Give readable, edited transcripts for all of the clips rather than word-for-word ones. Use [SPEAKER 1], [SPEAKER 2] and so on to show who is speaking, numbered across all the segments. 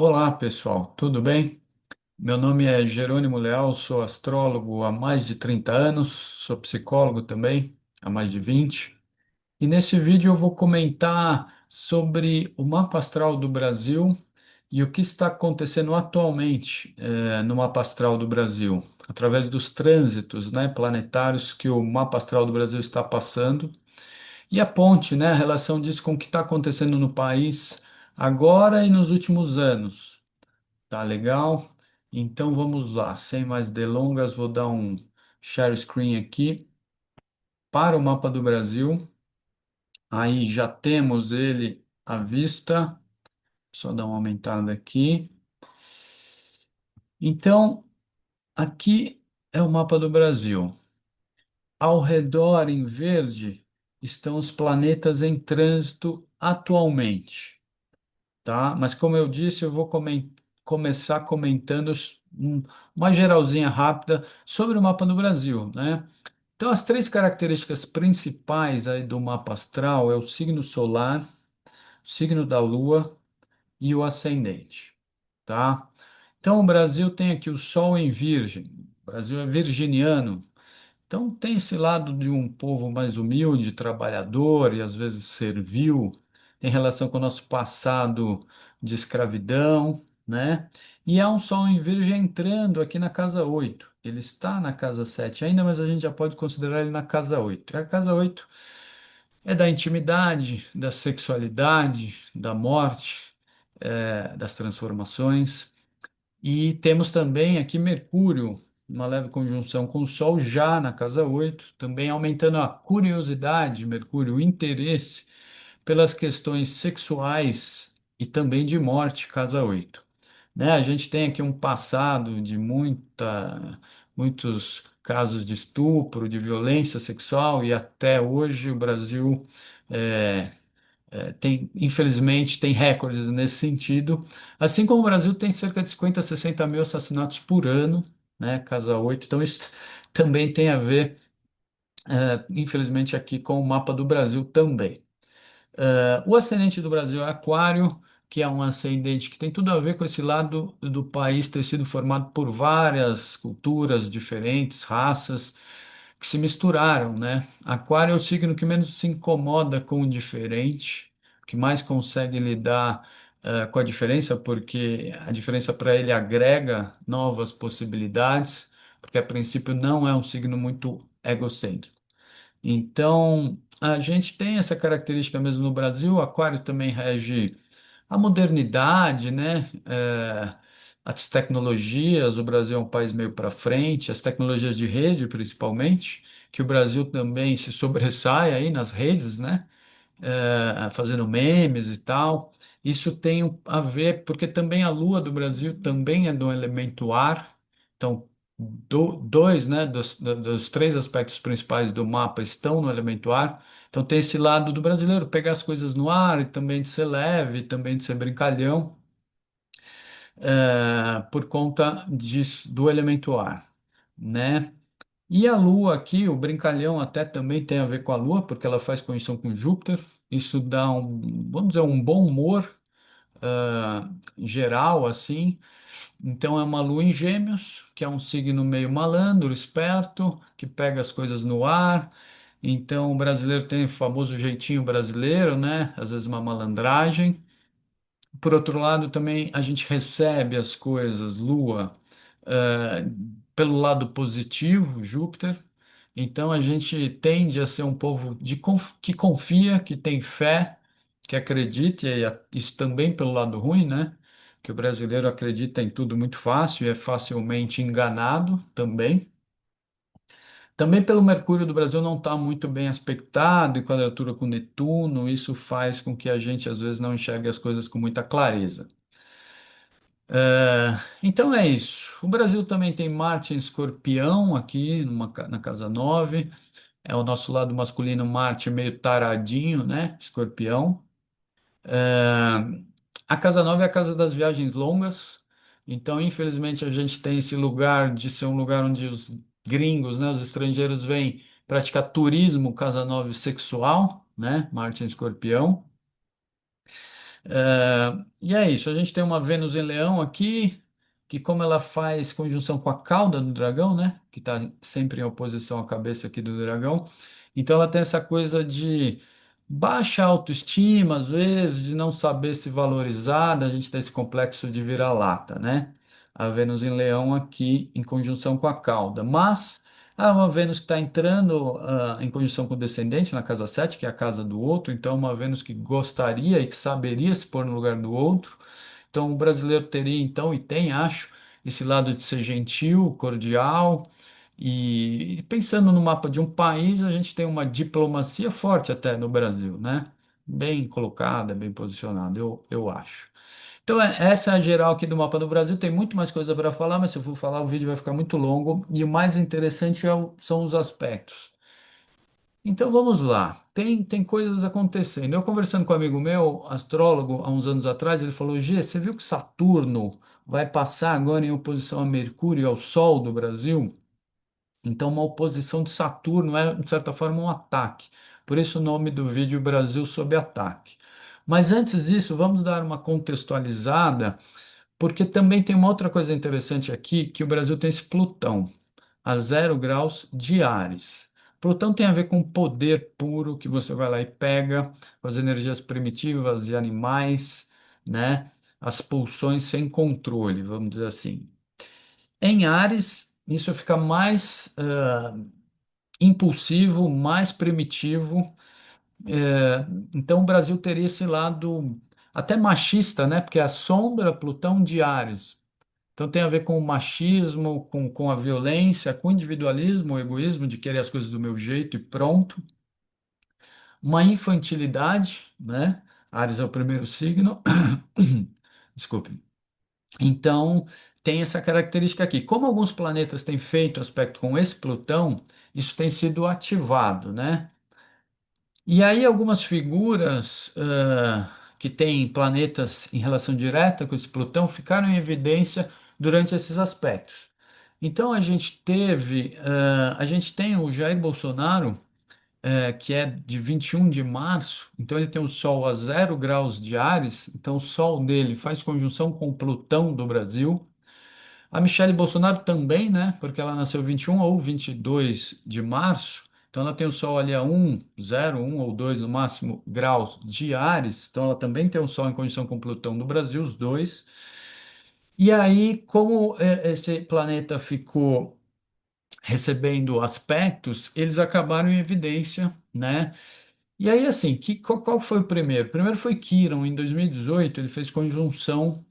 [SPEAKER 1] Olá, pessoal, tudo bem? Meu nome é Jerônimo Leal, sou astrólogo há mais de 30 anos, sou psicólogo também há mais de 20. E nesse vídeo eu vou comentar sobre o mapa astral do Brasil e o que está acontecendo atualmente no mapa astral do Brasil, através dos trânsitos, né, planetários que o mapa astral do Brasil está passando e a ponte, né, a relação disso com o que está acontecendo no país agora e nos últimos anos. Tá legal? Então vamos lá, sem mais delongas, vou dar um share screen aqui para o mapa do Brasil. Aí já temos ele à vista. Só dar uma aumentada aqui. Então, aqui é o mapa do Brasil. Ao redor, em verde, estão os planetas em trânsito atualmente, tá? Mas como eu disse, eu vou começar comentando uma geralzinha rápida sobre o mapa do Brasil, né? Então, as três características principais aí do mapa astral é o signo solar, o signo da Lua e o ascendente, tá? Então, o Brasil tem aqui o Sol em Virgem. O Brasil é virginiano, então, tem esse lado de um povo mais humilde, trabalhador e às vezes servil, tem relação com o nosso passado de escravidão, né? E há um Sol em Virgem entrando aqui na casa 8. Ele está na casa 7 ainda, mas a gente já pode considerar ele na casa 8. E a casa 8 é da intimidade, da sexualidade, da morte, das transformações. E temos também aqui Mercúrio, uma leve conjunção com o Sol já na casa 8, também aumentando a curiosidade, Mercúrio, o interesse pelas questões sexuais e também de morte, casa 8. Né? A gente tem aqui um passado de muitos casos de estupro, de violência sexual, e até hoje o Brasil é, infelizmente, tem recordes nesse sentido. Assim como o Brasil tem cerca de 50 a 60 mil assassinatos por ano, né, casa 8. Então, isso também tem a ver, infelizmente, aqui com o mapa do Brasil também. O ascendente do Brasil é Aquário, que é um ascendente que tem tudo a ver com esse lado do país ter sido formado por várias culturas diferentes, raças, que se misturaram, né? Aquário é o signo que menos se incomoda com o diferente, que mais consegue lidar, com a diferença, porque a diferença para ele agrega novas possibilidades, porque a princípio não é um signo muito egocêntrico. Então, a gente tem essa característica mesmo no Brasil. O Aquário também rege a modernidade, né? As tecnologias. O Brasil é um país meio para frente, as tecnologias de rede, principalmente, que o Brasil também se sobressai aí nas redes, né? Fazendo memes e tal. Isso tem a ver, porque também a Lua do Brasil também é do elemento ar. Então, dois, né, dos três aspectos principais do mapa estão no elemento ar. Então, tem esse lado do brasileiro pegar as coisas no ar e também de ser leve, também de ser brincalhão, por conta disso, do elemento ar, né? E a Lua aqui, o brincalhão até também tem a ver com a Lua, porque ela faz conjunção com Júpiter. Isso dá vamos dizer, um bom humor geral, assim. Então é uma Lua em Gêmeos, que é um signo meio malandro, esperto, que pega as coisas no ar. Então o brasileiro tem o famoso jeitinho brasileiro, né? Às vezes uma malandragem. Por outro lado, também a gente recebe as coisas, Lua, eh, pelo lado positivo, Júpiter. Então a gente tende a ser um povo que confia, que tem fé, que acredita, e isso também pelo lado ruim, né? Que o brasileiro acredita em tudo muito fácil e é facilmente enganado também. Também pelo Mercúrio do Brasil não estar muito bem aspectado, em quadratura com Netuno, isso faz com que a gente às vezes não enxergue as coisas com muita clareza. Então é isso. O Brasil também tem Marte em Escorpião aqui na casa 9. É o nosso lado masculino, Marte meio taradinho, né? Escorpião. É, a casa 9 é a casa das viagens longas. Então, infelizmente, a gente tem esse lugar de ser um lugar onde os gringos, né, os estrangeiros vêm praticar turismo casa 9 sexual, né? Marte em Escorpião. E é isso, a gente tem uma Vênus em Leão aqui, que como ela faz conjunção com a cauda do dragão, né? Que está sempre em oposição à cabeça aqui do dragão. Então ela tem essa coisa de baixa autoestima, às vezes, de não saber se valorizar, a gente tem esse complexo de vira-lata, né? A Vênus em Leão aqui em conjunção com a cauda. Mas há uma Vênus que está entrando em conjunção com o descendente na casa 7, que é a casa do outro, então uma Vênus que gostaria e que saberia se pôr no lugar do outro. Então o brasileiro teria, então, e tem, acho, esse lado de ser gentil, cordial. E pensando no mapa de um país, a gente tem uma diplomacia forte até no Brasil, né? Bem colocada, bem posicionada, eu acho. Então, essa é a geral aqui do mapa do Brasil. Tem muito mais coisa para falar, mas se eu for falar, o vídeo vai ficar muito longo. E o mais interessante são os aspectos. Então, vamos lá. Tem coisas acontecendo. Eu conversando com um amigo meu, astrólogo, há uns anos atrás, ele falou: Gê, você viu que Saturno vai passar agora em oposição a Mercúrio e ao Sol do Brasil? Então, uma oposição de Saturno é, de certa forma, um ataque. Por isso, o nome do vídeo Brasil sob ataque. Mas antes disso, vamos dar uma contextualizada porque também tem uma outra coisa interessante aqui, que o Brasil tem esse Plutão a 0 graus de Áries. Plutão tem a ver com poder puro, que você vai lá e pega, com as energias primitivas de animais, né? As pulsões sem controle, vamos dizer assim. Em Áries, isso fica mais impulsivo, mais primitivo. Então, o Brasil teria esse lado até machista, né? Porque é a sombra Plutão de Áries. Então tem a ver com o machismo, com a violência, com o individualismo, o egoísmo de querer as coisas do meu jeito e pronto. Uma infantilidade, né? Áries é o primeiro signo. Desculpe. Então tem essa característica aqui. Como alguns planetas têm feito aspecto com esse Plutão, isso tem sido ativado, né? E aí algumas figuras que têm planetas em relação direta com esse Plutão ficaram em evidência durante esses aspectos. Então a gente tem o Jair Bolsonaro, que é de 21 de março, então ele tem o Sol a 0 graus de Áries, então o Sol dele faz conjunção com o Plutão do Brasil. A Michelle Bolsonaro também, né? Porque ela nasceu 21 ou 22 de março. Então ela tem o Sol ali a 1 ou 2 no máximo graus de Áries. Então ela também tem o Sol em conjunção com Plutão no Brasil, os dois. E aí, como esse planeta ficou recebendo aspectos, eles acabaram em evidência, né? E aí, assim, qual foi o primeiro? O primeiro foi Quirón, em 2018, ele fez conjunção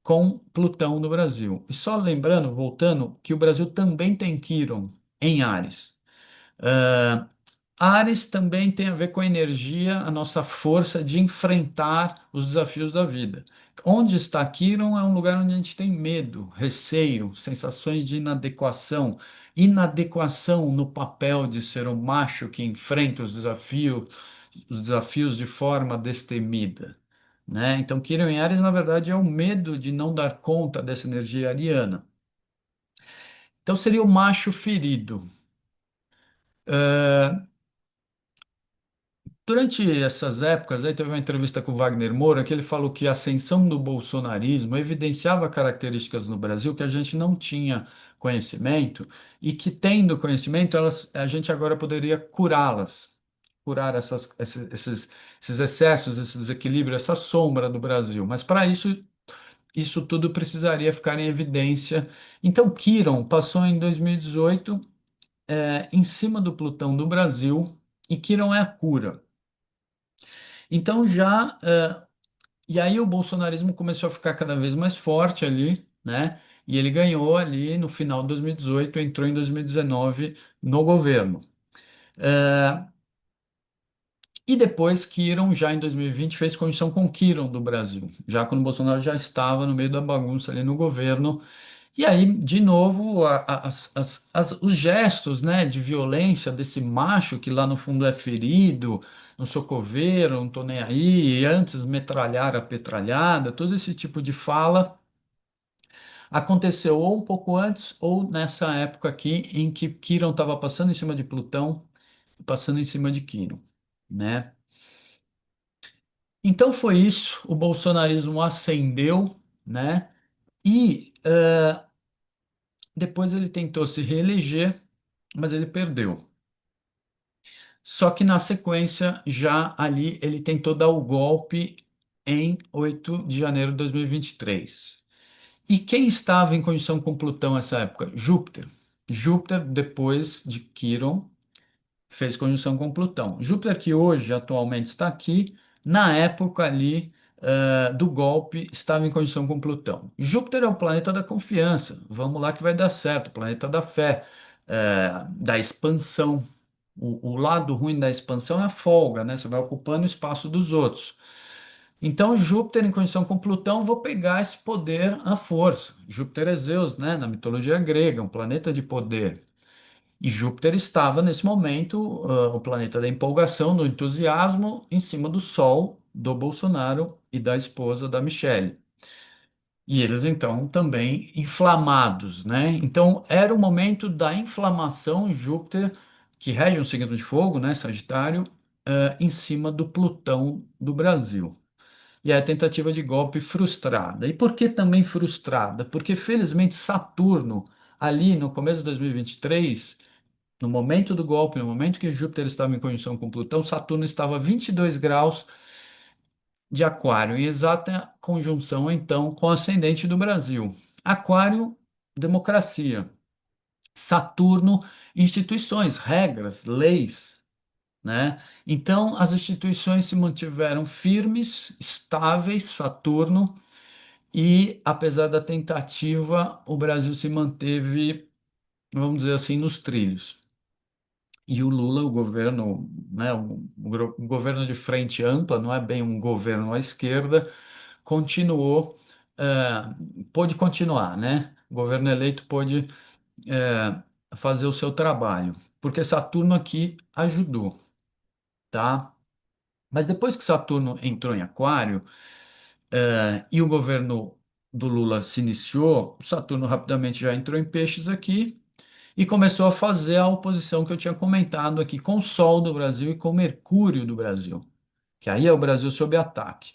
[SPEAKER 1] com Plutão no Brasil. E só lembrando, voltando, que o Brasil também tem Quirón em Áries. Ah, Áries também tem a ver com a energia, a nossa força de enfrentar os desafios da vida. Onde está Quirón é um lugar onde a gente tem medo, receio, sensações de inadequação, inadequação no papel de ser um macho que enfrenta os desafios de forma destemida, né? Então, Quirón em Áries, na verdade, é o medo de não dar conta dessa energia ariana. Então, seria o macho ferido. Durante essas épocas, aí teve uma entrevista com o Wagner Moura que ele falou que a ascensão do bolsonarismo evidenciava características no Brasil que a gente não tinha conhecimento e que, tendo conhecimento, a gente agora poderia curá-las, curar esses excessos, esse desequilíbrio, essa sombra do Brasil. Mas para isso, isso tudo precisaria ficar em evidência. Então, Quirón passou em 2018, em cima do Plutão do Brasil, e Quirón é a cura. Então e aí o bolsonarismo começou a ficar cada vez mais forte ali, né? E ele ganhou ali no final de 2018, entrou em 2019 no governo. É, e depois Quirón, já em 2020, fez conjunção com Quirón do Brasil, já quando o Bolsonaro já estava no meio da bagunça ali no governo. E aí, de novo, os gestos, né, de violência desse macho que lá no fundo é ferido, não sou coveiro, não estou nem aí, e antes metralhar a petralhada, todo esse tipo de fala aconteceu ou um pouco antes ou nessa época aqui em que Quirón estava passando em cima de Plutão e passando em cima de Quirón, né? Então foi isso, o bolsonarismo ascendeu, né? E depois ele tentou se reeleger, mas ele perdeu. Só que na sequência, já ali, ele tentou dar o golpe em 8 de janeiro de 2023. E quem estava em conjunção com Plutão nessa época? Júpiter. Júpiter, depois de Quirón, fez conjunção com Plutão. Júpiter, que hoje atualmente está aqui, na época ali do golpe, estava em conjunção com Plutão. Júpiter é o planeta da confiança. Vamos lá que vai dar certo. O planeta da fé, da expansão. O lado ruim da expansão é a folga, né? Você vai ocupando o espaço dos outros. Então, Júpiter em conjunção com Plutão, vou pegar esse poder à força. Júpiter é Zeus, né? Na mitologia grega, um planeta de poder. E Júpiter estava, nesse momento, o planeta da empolgação, do entusiasmo, em cima do Sol, do Bolsonaro e da esposa da Michelle. E eles, então, também inflamados, né? Então, era o momento da inflamação, Júpiter, que rege um signo de fogo, né? Sagitário, em cima do Plutão do Brasil. E é a tentativa de golpe frustrada. E por que também frustrada? Porque, felizmente, Saturno, ali no começo de 2023, no momento do golpe, no momento que Júpiter estava em conjunção com Plutão, Saturno estava a 22 graus de Aquário, em exata conjunção, então, com o ascendente do Brasil. Aquário, democracia. Saturno, instituições, regras, leis, né? Então, as instituições se mantiveram firmes, estáveis, Saturno, e apesar da tentativa, o Brasil se manteve, vamos dizer assim, nos trilhos. E o Lula, o governo, né, o governo de frente ampla, não é bem um governo à esquerda, continuou, pôde continuar, né? O governo eleito pôde, fazer o seu trabalho, porque Saturno aqui ajudou, tá? Mas depois que Saturno entrou em Aquário, e o governo do Lula se iniciou, Saturno rapidamente já entrou em Peixes aqui e começou a fazer a oposição que eu tinha comentado aqui com o Sol do Brasil e com o Mercúrio do Brasil, que aí é o Brasil sob ataque.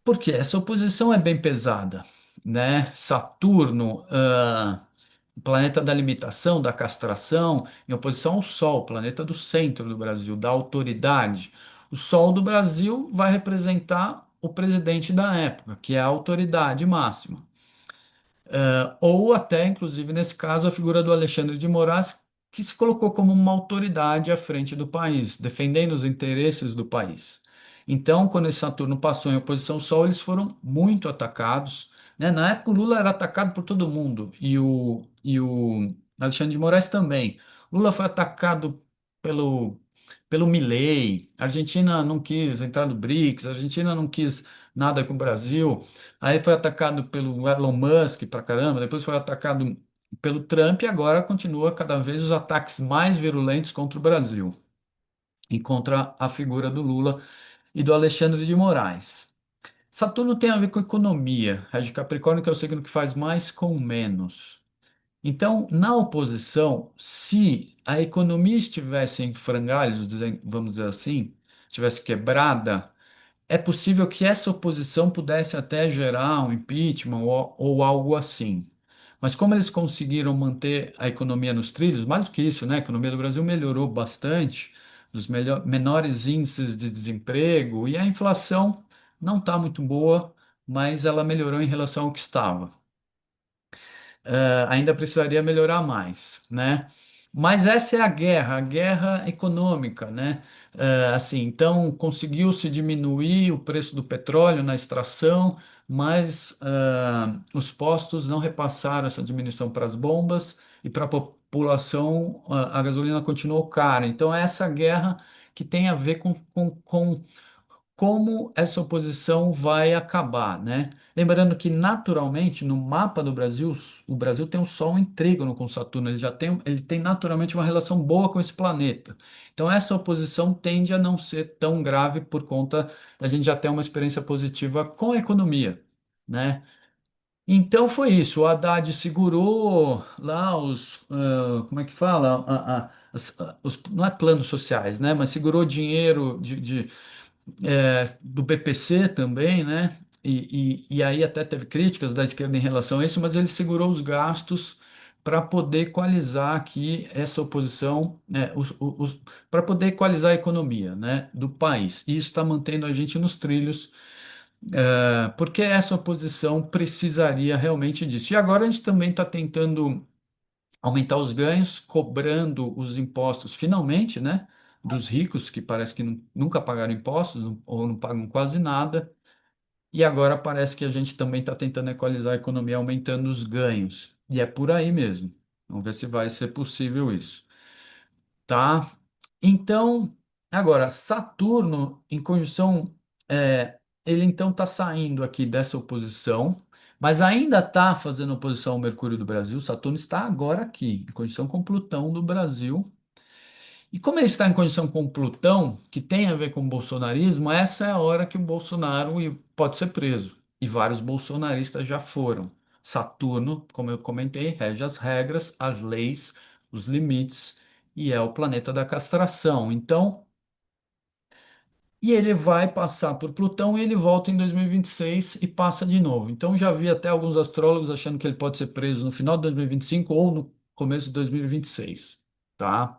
[SPEAKER 1] Porque essa oposição é bem pesada, né? Saturno, o planeta da limitação, da castração, em oposição ao Sol, planeta do centro do Brasil, da autoridade. O Sol do Brasil vai representar o presidente da época, que é a autoridade máxima. Ou até, inclusive, nesse caso, a figura do Alexandre de Moraes, que se colocou como uma autoridade à frente do país, defendendo os interesses do país. Então, quando esse Saturno passou em oposição ao Sol, eles foram muito atacados, né? Na época, o Lula era atacado por todo mundo, e o Alexandre de Moraes também. Lula foi atacado pelo Milei, a Argentina não quis entrar no BRICS, a Argentina não quis nada com o Brasil. Aí foi atacado pelo Elon Musk pra caramba, depois foi atacado pelo Trump e agora continua cada vez os ataques mais virulentos contra o Brasil e contra a figura do Lula e do Alexandre de Moraes. Saturno tem a ver com economia, rege Capricórnio, que é o signo que faz mais com menos. Então, na oposição, se a economia estivesse em frangalhos, vamos dizer assim, estivesse quebrada, é possível que essa oposição pudesse até gerar um impeachment ou algo assim. Mas como eles conseguiram manter a economia nos trilhos, mais do que isso, né? A economia do Brasil melhorou bastante, dos menores índices de desemprego, e a inflação não está muito boa, mas ela melhorou em relação ao que estava. Ainda precisaria melhorar mais, né? Mas essa é a guerra econômica, né? Assim, então conseguiu-se diminuir o preço do petróleo na extração, mas os postos não repassaram essa diminuição para as bombas e para a população a gasolina continuou cara. Então, é essa guerra que tem a ver com como essa oposição vai acabar, né? Lembrando que naturalmente no mapa do Brasil, o Brasil tem um Sol em trígono com Saturno, ele tem naturalmente uma relação boa com esse planeta. Então essa oposição tende a não ser tão grave por conta da gente já ter uma experiência positiva com a economia, né? Então foi isso, o Haddad segurou lá como é que fala? Não é planos sociais, né? Mas segurou dinheiro do BPC também, né? E aí até teve críticas da esquerda em relação a isso, mas ele segurou os gastos para poder equalizar aqui essa oposição, né? Para poder equalizar a economia, né, do país. E isso está mantendo a gente nos trilhos, porque essa oposição precisaria realmente disso. E agora a gente também está tentando aumentar os ganhos, cobrando os impostos finalmente, né? Dos ricos, que parece que nunca pagaram impostos ou não pagam quase nada. E agora parece que a gente também está tentando equalizar a economia, aumentando os ganhos. E é por aí mesmo. Vamos ver se vai ser possível isso. Tá? Então, agora, Saturno em conjunção, ele então está saindo aqui dessa oposição, mas ainda está fazendo oposição ao Mercúrio do Brasil. Saturno está agora aqui, em conjunção com Plutão do Brasil. E como ele está em conjunção com Plutão, que tem a ver com o bolsonarismo, essa é a hora que o Bolsonaro pode ser preso. E vários bolsonaristas já foram. Saturno, como eu comentei, rege as regras, as leis, os limites, e é o planeta da castração. Então, e ele vai passar por Plutão e ele volta em 2026 e passa de novo. Então, já vi até alguns astrólogos achando que ele pode ser preso no final de 2025 ou no começo de 2026, tá?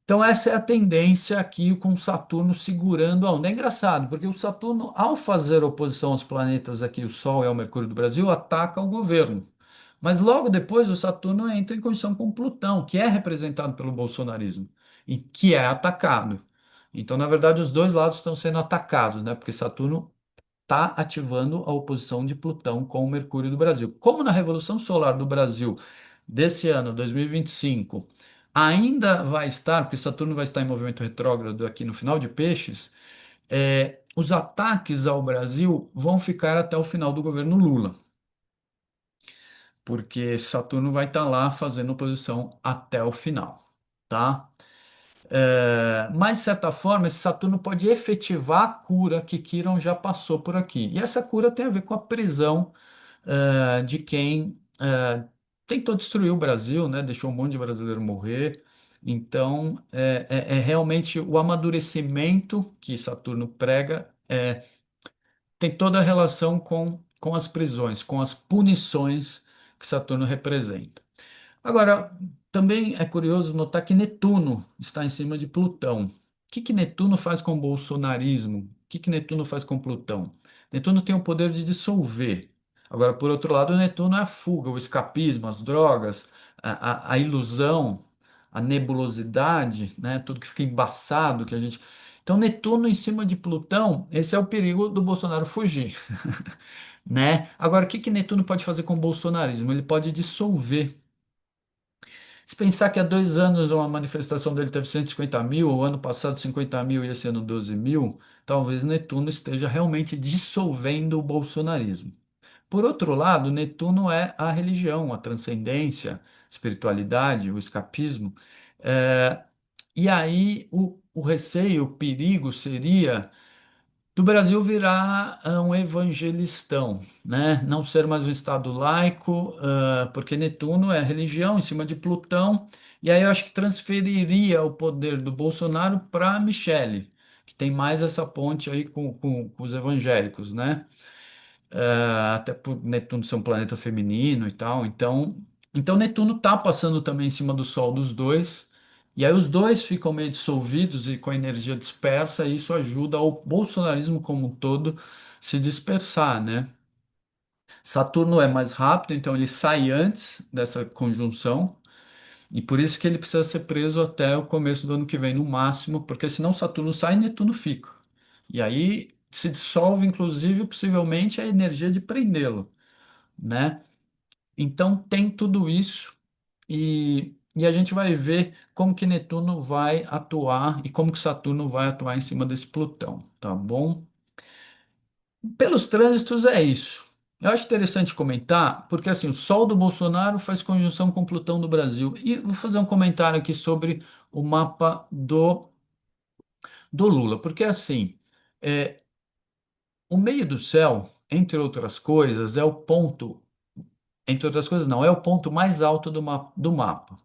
[SPEAKER 1] Então, essa é a tendência aqui com Saturno segurando a onda. É engraçado, porque o Saturno, ao fazer oposição aos planetas aqui, o Sol e ao Mercúrio do Brasil, ataca o governo. Mas logo depois o Saturno entra em conjunção com Plutão, que é representado pelo bolsonarismo e que é atacado. Então, na verdade, os dois lados estão sendo atacados, né? Porque Saturno está ativando a oposição de Plutão com o Mercúrio do Brasil. Como na Revolução Solar do Brasil desse ano, 2025, ainda vai estar, porque Saturno vai estar em movimento retrógrado aqui no final de Peixes, os ataques ao Brasil vão ficar até o final do governo Lula, porque Saturno vai estar lá fazendo oposição até o final, tá? Mas, de certa forma, esse Saturno pode efetivar a cura que Quirón já passou por aqui. E essa cura tem a ver com a prisão de quem tentou destruir o Brasil, né? Deixou um monte de brasileiro morrer. Então, é realmente o amadurecimento que Saturno prega, tem toda a relação com as prisões, com as punições que Saturno representa. Agora, também é curioso notar que Netuno está em cima de Plutão. O que Netuno faz com o bolsonarismo? O que Netuno faz com Plutão? Netuno tem o poder de dissolver. Agora, por outro lado, Netuno é a fuga, o escapismo, as drogas, a ilusão, a nebulosidade, né? Tudo que fica embaçado, que a gente. Então, Netuno em cima de Plutão, esse é o perigo do Bolsonaro fugir, né? Agora, o que Netuno pode fazer com o bolsonarismo? Ele pode dissolver. Se pensar que há 2 anos uma manifestação dele teve 150 mil, o ano passado 50 mil e esse ano 12 mil, talvez Netuno esteja realmente dissolvendo o bolsonarismo. Por outro lado, Netuno é a religião, a transcendência, espiritualidade, o escapismo. É, e aí o receio, o perigo seria do Brasil virar um evangelistão, né? Não ser mais um Estado laico, porque Netuno é religião em cima de Plutão, e aí eu acho que transferiria o poder do Bolsonaro para Michele, que tem mais essa ponte aí com os evangélicos, né? Até por Netuno ser um planeta feminino e tal. Então Netuno está passando também em cima do Sol dos dois. E aí os dois ficam meio dissolvidos e com a energia dispersa, e isso ajuda ao bolsonarismo como um todo se dispersar, né? Saturno é mais rápido, então ele sai antes dessa conjunção, e por isso que ele precisa ser preso até o começo do ano que vem, no máximo, porque senão Saturno sai e Netuno fica. E aí se dissolve, inclusive, possivelmente, a energia de prendê-lo, né? Então tem tudo isso e a gente vai ver como que Netuno vai atuar e como que Saturno vai atuar em cima desse Plutão, tá bom? Pelos trânsitos é isso. Eu acho interessante comentar, porque assim, o Sol do Bolsonaro faz conjunção com Plutão do Brasil. E vou fazer um comentário aqui sobre o mapa do Lula, porque assim, é, o meio do céu, entre outras coisas, é o ponto, entre outras coisas não, é o ponto mais alto do mapa.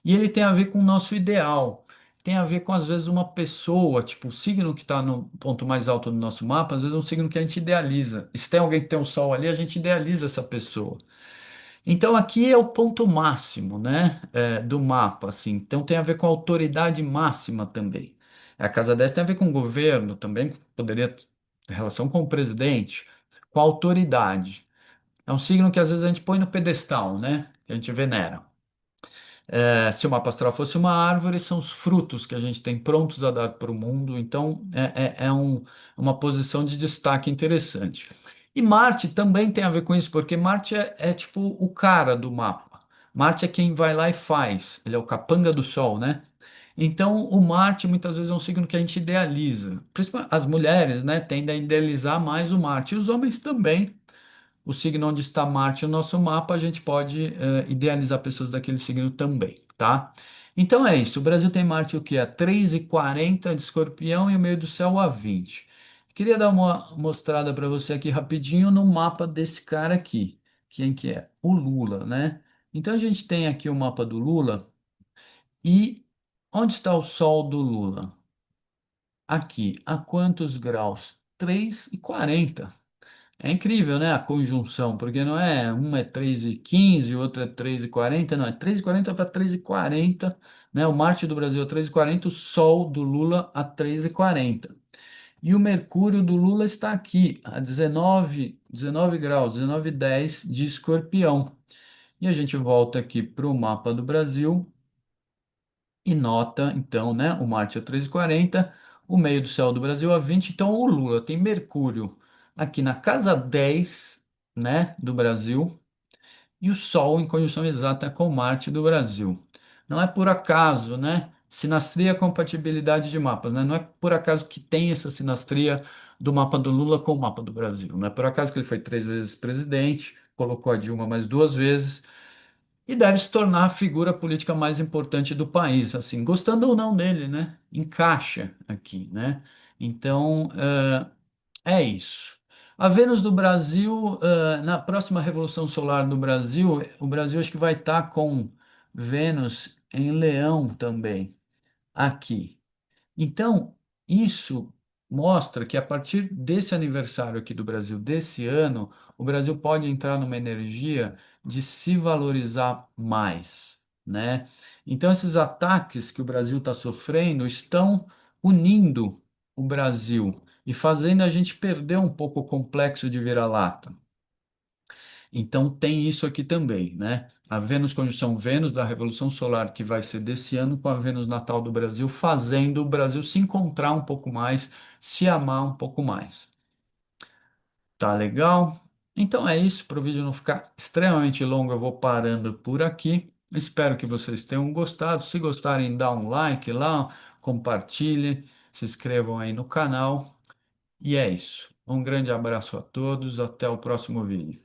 [SPEAKER 1] E ele tem a ver com o nosso ideal. tem a ver com, às vezes, uma pessoa, tipo, o signo que está no ponto mais alto do nosso mapa, às vezes é um signo que a gente idealiza. E se tem alguém que tem um sol ali, a gente idealiza essa pessoa. Então aqui é o ponto máximo, né, do mapa, assim. Então tem a ver com a autoridade máxima também. A casa 10 tem a ver com o governo também, poderia ter relação com o presidente, com a autoridade. É um signo que às vezes a gente põe no pedestal, né, que a gente venera. Se o mapa astral fosse uma árvore, são os frutos que a gente tem prontos a dar para o mundo. Então, uma posição de destaque interessante. E Marte também tem a ver com isso, porque Marte é tipo o cara do mapa. Marte é quem vai lá e faz. Ele é o capanga do Sol, né? Então, o Marte muitas vezes é um signo que a gente idealiza. Principalmente as mulheres, né, tendem a idealizar mais o Marte. E os homens também, o signo onde está Marte no nosso mapa, a gente pode idealizar pessoas daquele signo também, tá? Então é isso. O Brasil tem Marte o que? A 3,40 de Escorpião e o meio do céu a 20. Queria dar uma mostrada para você aqui rapidinho no mapa desse cara aqui. Quem que é? O Lula, né? Então a gente tem aqui o mapa do Lula e onde está o Sol do Lula? Aqui. A quantos graus? 3,40. É incrível, né, a conjunção, porque não é uma é 3,15, outra é 3,40, não, é 3,40 para 3,40, né? O Marte do Brasil é 3,40, o Sol do Lula a 3,40. E o Mercúrio do Lula está aqui, a 19 graus, 19,10 de Escorpião. E a gente volta aqui para o mapa do Brasil e nota, então, né, o Marte a 3,40, o meio do céu do Brasil a 20. Então o Lula tem Mercúrio aqui na casa 10, né, do Brasil, e o Sol em conjunção exata com Marte do Brasil. Não é por acaso, né? Sinastria é compatibilidade de mapas, né? Não é por acaso que tem essa sinastria do mapa do Lula com o mapa do Brasil. Não é por acaso que ele foi 3 vezes presidente, colocou a Dilma mais 2 vezes e deve se tornar a figura política mais importante do país, assim, gostando ou não dele, né? Encaixa aqui, né? Então, é isso. A Vênus do Brasil, na próxima Revolução Solar no Brasil, o Brasil acho que vai estar com Vênus em Leão também, aqui. Então, isso mostra que a partir desse aniversário aqui do Brasil, desse ano, o Brasil pode entrar numa energia de se valorizar mais, né? Então, esses ataques que o Brasil está sofrendo estão unindo o Brasil e fazendo a gente perder um pouco o complexo de vira-lata. Então tem isso aqui também, né? A Vênus conjunção Vênus da Revolução Solar, que vai ser desse ano, com a Vênus natal do Brasil, fazendo o Brasil se encontrar um pouco mais, se amar um pouco mais. Tá legal? Então é isso, para o vídeo não ficar extremamente longo, eu vou parando por aqui. Espero que vocês tenham gostado. Se gostarem, dá um like lá, compartilhem, se inscrevam aí no canal. E é isso. Um grande abraço a todos, até o próximo vídeo.